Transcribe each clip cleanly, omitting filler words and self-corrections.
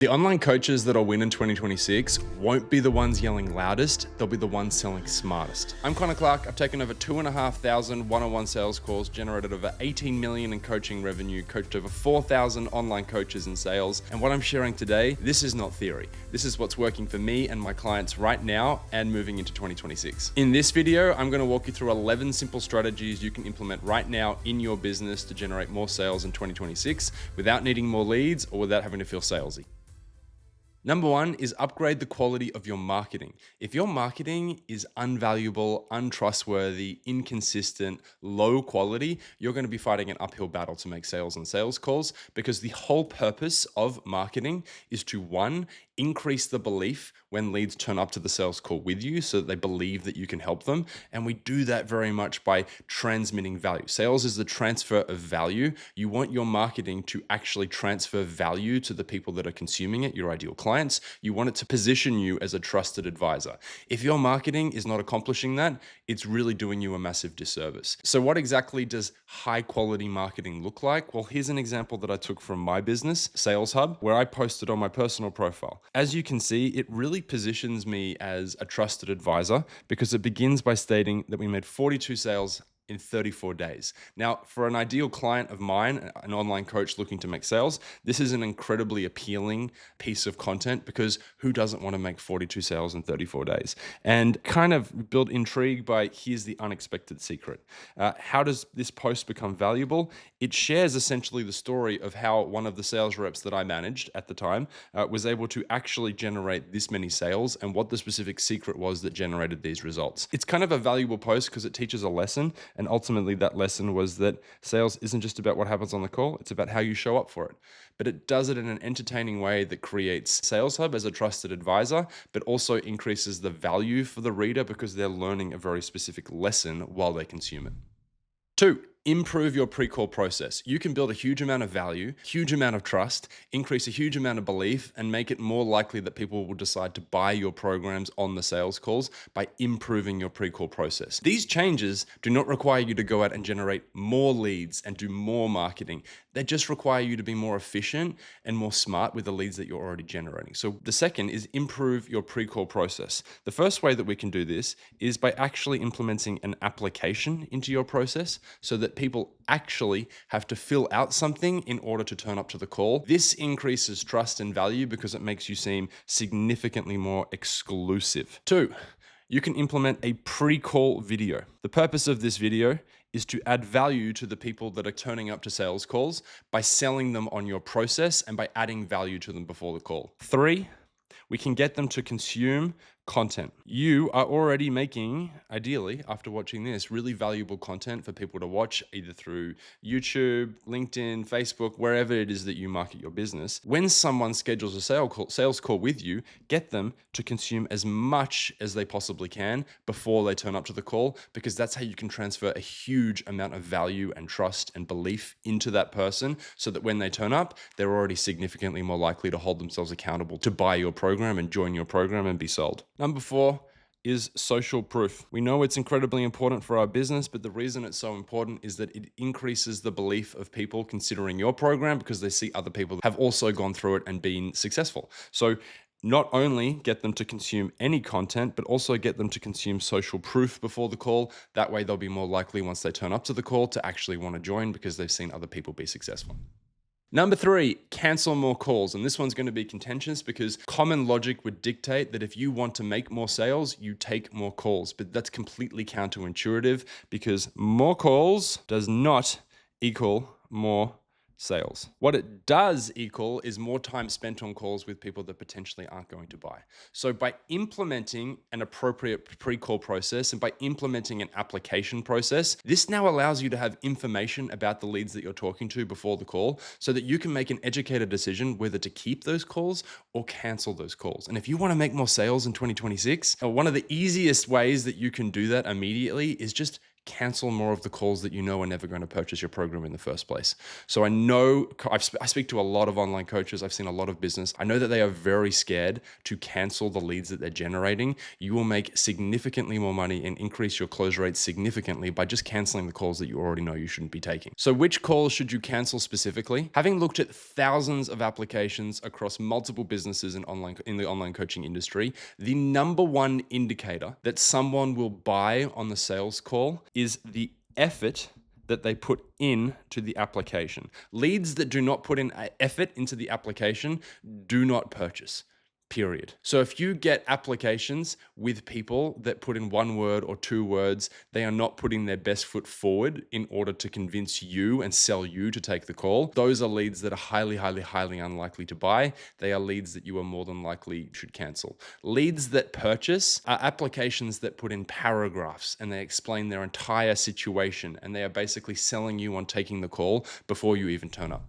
The online coaches that'll win in 2026 won't be the ones yelling loudest, they'll be the ones selling smartest. I'm Connor Clark. I've taken over 2,500 one-on-one sales calls, generated over 18 million in coaching revenue, coached over 4,000 online coaches in sales. And what I'm sharing today, this is not theory. This is what's working for me and my clients right now and moving into 2026. In this video, I'm going to walk you through 11 simple strategies you can implement right now in your business to generate more sales in 2026 without needing more leads or without having to feel salesy. Number one is upgrade the quality of your marketing. If your marketing is unvaluable, untrustworthy, inconsistent, low quality, you're going to be fighting an uphill battle to make sales on sales calls, because the whole purpose of marketing is to, one, increase the belief when leads turn up to the sales call with you so that they believe that you can help them. And we do that very much by transmitting value. Sales is the transfer of value. You want your marketing to actually transfer value to the people that are consuming it, your ideal clients. You want it to position you as a trusted advisor. If your marketing is not accomplishing that, it's really doing you a massive disservice. So what exactly does high quality marketing look like? Well, here's an example that I took from my business, Sales Hub, where I posted on my personal profile. As you can see, it really positions me as a trusted advisor because it begins by stating that we made 42 sales in 34 days. Now, for an ideal client of mine, an online coach looking to make sales, this is an incredibly appealing piece of content, because who doesn't want to make 42 sales in 34 days? And kind of build intrigue by, here's the unexpected secret. How does this post become valuable? It shares essentially the story of how one of the sales reps that I managed at the time was able to actually generate this many sales and what the specific secret was that generated these results. It's kind of a valuable post because it teaches a lesson. And ultimately that lesson was that sales isn't just about what happens on the call, it's about how you show up for it. But it does it in an entertaining way that creates Sales Hub as a trusted advisor, but also increases the value for the reader because they're learning a very specific lesson while they consume it. 2, improve your pre-call process. You can build a huge amount of value, huge amount of trust, increase a huge amount of belief, and make it more likely that people will decide to buy your programs on the sales calls by improving your pre-call process. These changes do not require you to go out and generate more leads and do more marketing. They just require you to be more efficient and more smart with the leads that you're already generating. So the second is improve your pre-call process. The first way that we can do this is by actually implementing an application into your process so that people actually have to fill out something in order to turn up to the call. This increases trust and value because it makes you seem significantly more exclusive. 2, you can implement a pre-call video. The purpose of this video is to add value to the people that are turning up to sales calls by selling them on your process and by adding value to them before the call. 3, we can get them to consume content. You are already making, ideally, after watching this, really valuable content for people to watch either through YouTube, LinkedIn, Facebook, wherever it is that you market your business. When someone schedules a sales call with you, get them to consume as much as they possibly can before they turn up to the call, because that's how you can transfer a huge amount of value and trust and belief into that person so that when they turn up, they're already significantly more likely to hold themselves accountable to buy your program and join your program and be sold. Number 4 is social proof. We know it's incredibly important for our business, but the reason it's so important is that it increases the belief of people considering your program because they see other people have also gone through it and been successful. So not only get them to consume any content, but also get them to consume social proof before the call. That way they'll be more likely once they turn up to the call to actually want to join because they've seen other people be successful. Number 3, cancel more calls. And this one's going to be contentious because common logic would dictate that if you want to make more sales, you take more calls. But that's completely counterintuitive because more calls does not equal more sales. What it does equal is more time spent on calls with people that potentially aren't going to buy. So by implementing an appropriate pre-call process and by implementing an application process, this now allows you to have information about the leads that you're talking to before the call so that you can make an educated decision whether to keep those calls or cancel those calls. And if you want to make more sales in 2026, one of the easiest ways that you can do that immediately is just cancel more of the calls that you know are never going to purchase your program in the first place. So I speak to a lot of online coaches. I've seen a lot of business. I know that they are very scared to cancel the leads that they're generating. You will make significantly more money and increase your close rate significantly by just canceling the calls that you already know you shouldn't be taking. So which calls should you cancel specifically? Having looked at thousands of applications across multiple businesses in the online coaching industry, the number one indicator that someone will buy on the sales call is the effort that they put in to the application. Leads that do not put in effort into the application do not purchase. Period. So if you get applications with people that put in 1 word or 2 words, they are not putting their best foot forward in order to convince you and sell you to take the call. Those are leads that are highly, highly, highly unlikely to buy. They are leads that you are more than likely should cancel. Leads that purchase are applications that put in paragraphs and they explain their entire situation and they are basically selling you on taking the call before you even turn up.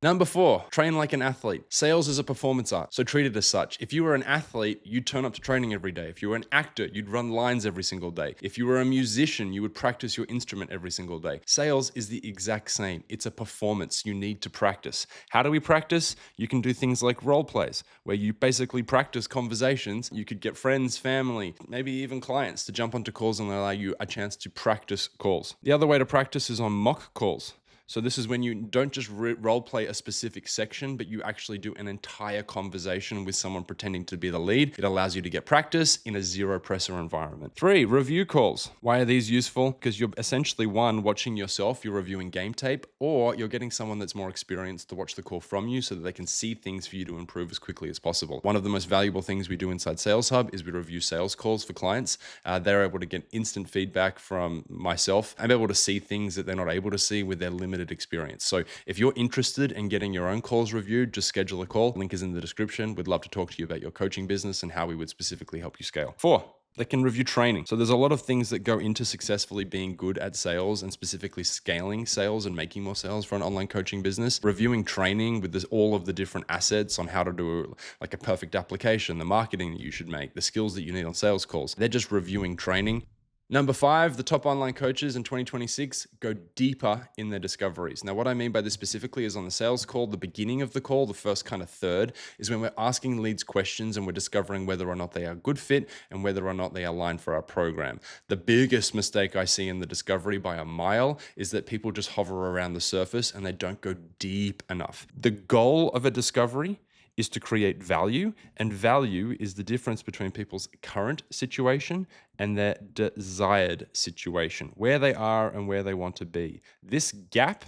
Number 4, train like an athlete. Sales is a performance art, so treat it as such. If you were an athlete, you'd turn up to training every day. If you were an actor, you'd run lines every single day. If you were a musician, you would practice your instrument every single day. Sales is the exact same. It's a performance. You need to practice. How do we practice? You can do things like role plays, where you basically practice conversations. You could get friends, family, maybe even clients to jump onto calls and allow you a chance to practice calls. The other way to practice is on mock calls. So this is when you don't just role play a specific section, but you actually do an entire conversation with someone pretending to be the lead. It allows you to get practice in a zero pressure environment. 3, review calls. Why are these useful? Because you're essentially watching yourself, you're reviewing game tape, or you're getting someone that's more experienced to watch the call from you so that they can see things for you to improve as quickly as possible. One of the most valuable things we do inside Sales Hub is we review sales calls for clients. They're able to get instant feedback from myself. I'm able to see things that they're not able to see with their limited experience. So if you're interested in getting your own calls reviewed, just schedule a call. Link is in the description. We'd love to talk to you about your coaching business and how we would specifically help you scale. 4, they can review training. So there's a lot of things that go into successfully being good at sales and specifically scaling sales and making more sales for an online coaching business. Reviewing training with all of the different assets on how to do like a perfect application, the marketing that you should make, the skills that you need on sales calls. They're just reviewing training. Number 5, the top online coaches in 2026 go deeper in their discoveries. Now, what I mean by this specifically is on the sales call, the beginning of the call, the first kind of third, is when we're asking leads questions and we're discovering whether or not they are a good fit and whether or not they align for our program. The biggest mistake I see in the discovery by a mile is that people just hover around the surface and they don't go deep enough. The goal of a discovery is to create value, and value is the difference between people's current situation and their desired situation, where they are and where they want to be. This gap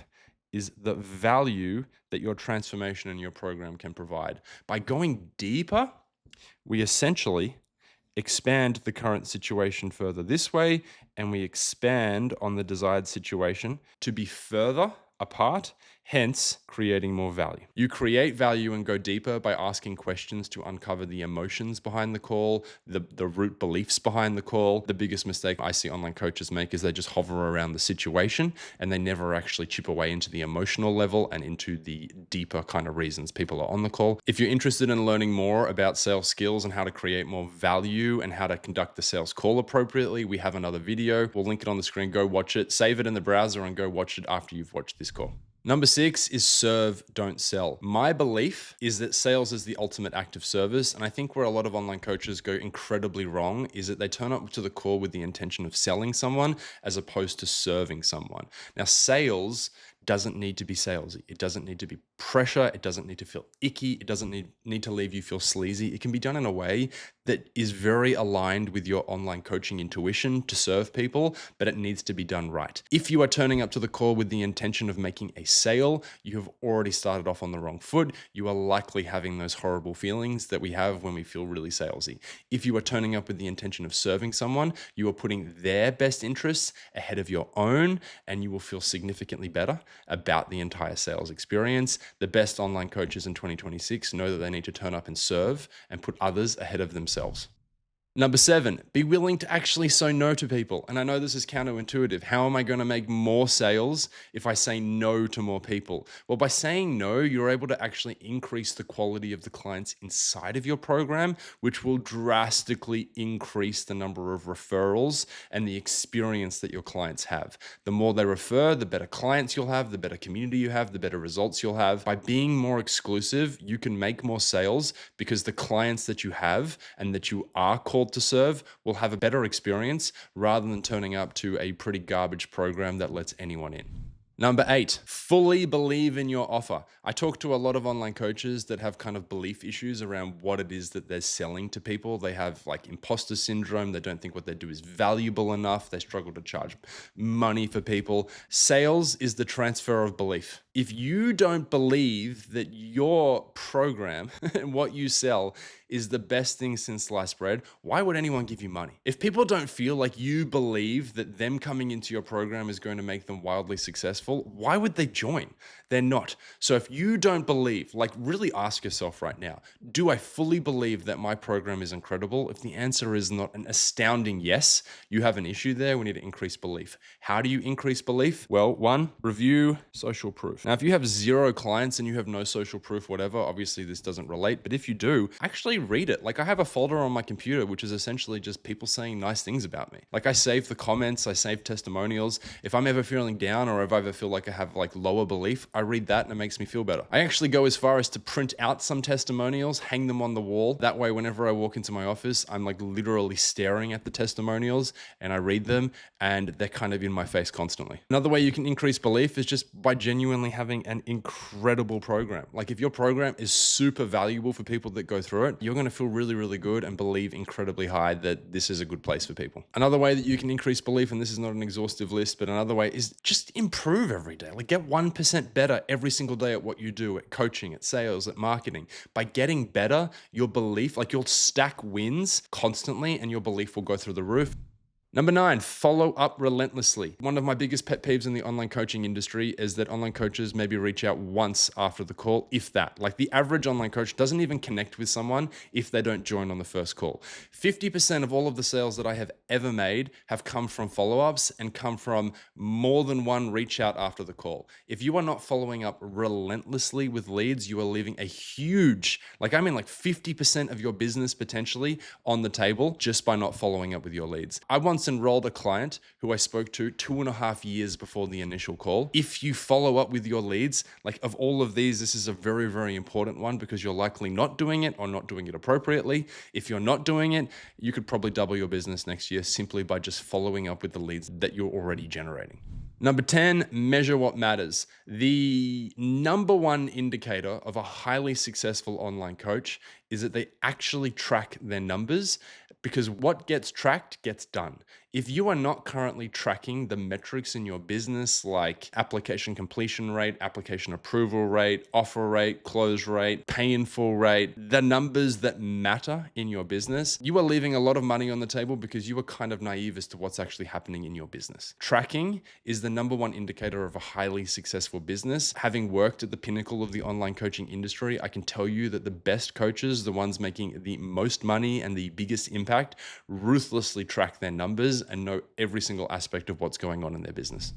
is the value that your transformation and your program can provide. By going deeper, we essentially expand the current situation further this way, and we expand on the desired situation to be further apart, hence creating more value. You create value and go deeper by asking questions to uncover the emotions behind the call, the root beliefs behind the call. The biggest mistake I see online coaches make is they just hover around the situation and they never actually chip away into the emotional level and into the deeper kind of reasons people are on the call. If you're interested in learning more about sales skills and how to create more value and how to conduct the sales call appropriately, we have another video. We'll link it on the screen. Go watch it, save it in the browser and go watch it after you've watched this call. Number 6 is serve, don't sell. My belief is that sales is the ultimate act of service. And I think where a lot of online coaches go incredibly wrong is that they turn up to the call with the intention of selling someone as opposed to serving someone. Now, sales doesn't need to be salesy. It doesn't need to be pressure. It doesn't need to feel icky. It doesn't need to leave you feel sleazy. It can be done in a way that is very aligned with your online coaching intuition to serve people, but it needs to be done right. If you are turning up to the call with the intention of making a sale, you have already started off on the wrong foot. You are likely having those horrible feelings that we have when we feel really salesy. If you are turning up with the intention of serving someone, you are putting their best interests ahead of your own, and you will feel significantly better about the entire sales experience. The best online coaches in 2026 know that they need to turn up and serve and put others ahead of themselves. Number 7, be willing to actually say no to people. And I know this is counterintuitive. How am I going to make more sales if I say no to more people? Well, by saying no, you're able to actually increase the quality of the clients inside of your program, which will drastically increase the number of referrals and the experience that your clients have. The more they refer, the better clients you'll have, the better community you have, the better results you'll have. By being more exclusive, you can make more sales because the clients that you have and that you are called to serve will have a better experience rather than turning up to a pretty garbage program that lets anyone in. Number 8, fully believe in your offer. I talk to a lot of online coaches that have kind of belief issues around what it is that they're selling to people. They have like imposter syndrome. They don't think what they do is valuable enough. They struggle to charge money for people. Sales is the transfer of belief. If you don't believe that your program and what you sell is the best thing since sliced bread, why would anyone give you money? If people don't feel like you believe that them coming into your program is going to make them wildly successful, why would they join? They're not. So if you don't believe, like really ask yourself right now, do I fully believe that my program is incredible? If the answer is not an astounding yes, you have an issue there. We need to increase belief. How do you increase belief? Well, 1, review social proof. Now, if you have 0 clients and you have no social proof, whatever, obviously this doesn't relate. But if you do, actually read it. Like I have a folder on my computer, which is essentially just people saying nice things about me. Like I save the comments, I save testimonials. If I'm ever feeling down or if I ever feel like I have like lower belief, I read that and it makes me feel better. I actually go as far as to print out some testimonials, hang them on the wall. That way, whenever I walk into my office, I'm like literally staring at the testimonials and I read them and they're kind of in my face constantly. Another way you can increase belief is just by genuinely having an incredible program. Like if your program is super valuable for people that go through it, you're going to feel really, really good and believe incredibly high that this is a good place for people. Another way that you can increase belief, and this is not an exhaustive list, but another way is just improve every day. Like get 1% better every single day at what you do, at coaching, at sales, at marketing. By getting better, your belief, like you'll stack wins constantly and your belief will go through the roof. Number 9, follow up relentlessly. One of my biggest pet peeves in the online coaching industry is that online coaches maybe reach out once after the call, if that. Like the average online coach doesn't even connect with someone if they don't join on the first call. 50% of all of the sales that I have ever made have come from follow-ups and come from more than one reach out after the call. If you are not following up relentlessly with leads, you are leaving a huge, like 50% of your business potentially on the table just by not following up with your leads. I once enrolled a client who I spoke to 2.5 years before the initial call. If you follow up with your leads, like of all of these, this is a very, very important one because you're likely not doing it or not doing it appropriately. If you're not doing it, you could probably double your business next year simply by just following up with the leads that you're already generating. Number 10, measure what matters. The number one indicator of a highly successful online coach is that they actually track their numbers, because what gets tracked gets done. If you are not currently tracking the metrics in your business, like application completion rate, application approval rate, offer rate, close rate, pay in full rate, the numbers that matter in your business, you are leaving a lot of money on the table because you are kind of naive as to what's actually happening in your business. Tracking is the number one indicator of a highly successful business. Having worked at the pinnacle of the online coaching industry, I can tell you that the best coaches, the ones making the most money and the biggest impact, ruthlessly track their numbers and know every single aspect of what's going on in their business.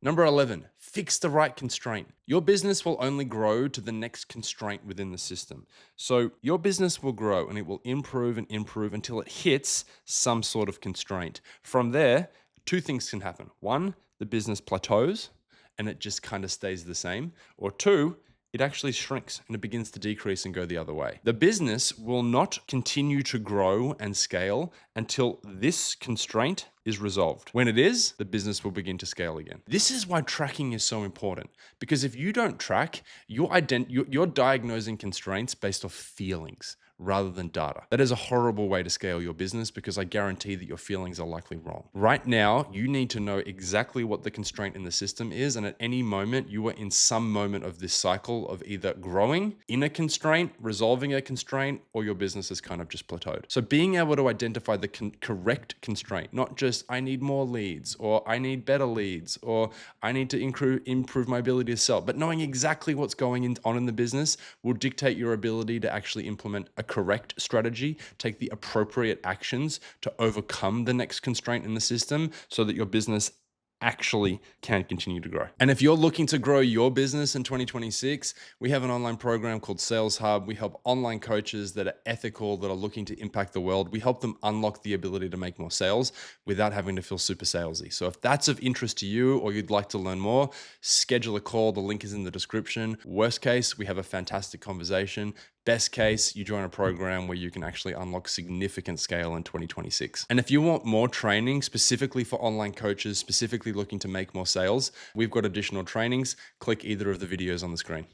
Number 11, fix the right constraint. Your business will only grow to the next constraint within the system. So your business will grow and it will improve and improve until it hits some sort of constraint. From there, two things can happen. One, the business plateaus and it just kind of stays the same. Or two, it actually shrinks and it begins to decrease and go the other way. The business will not continue to grow and scale until this constraint is resolved. When it is, the business will begin to scale again. This is why tracking is so important, because if you don't track, you're diagnosing constraints based off feelings rather than data. That is a horrible way to scale your business, because I guarantee that your feelings are likely wrong. Right now, you need to know exactly what the constraint in the system is, and at any moment, you are in some moment of this cycle of either growing in a constraint, resolving a constraint, or your business is kind of just plateaued. So being able to identify the correct constraint, not just I need more leads, or I need better leads, or I need to improve my ability to sell, but knowing exactly what's going on in the business will dictate your ability to actually implement a correct strategy, take the appropriate actions to overcome the next constraint in the system so that your business actually can continue to grow. And if you're looking to grow your business in 2026, we have an online program called Sales Hub. We help online coaches that are ethical, that are looking to impact the world. We help them unlock the ability to make more sales without having to feel super salesy. So if that's of interest to you or you'd like to learn more, schedule a call. The link is in the description. Worst case, we have a fantastic conversation. Best case, you join a program where you can actually unlock significant scale in 2026. And if you want more training specifically for online coaches, specifically looking to make more sales, we've got additional trainings. Click either of the videos on the screen.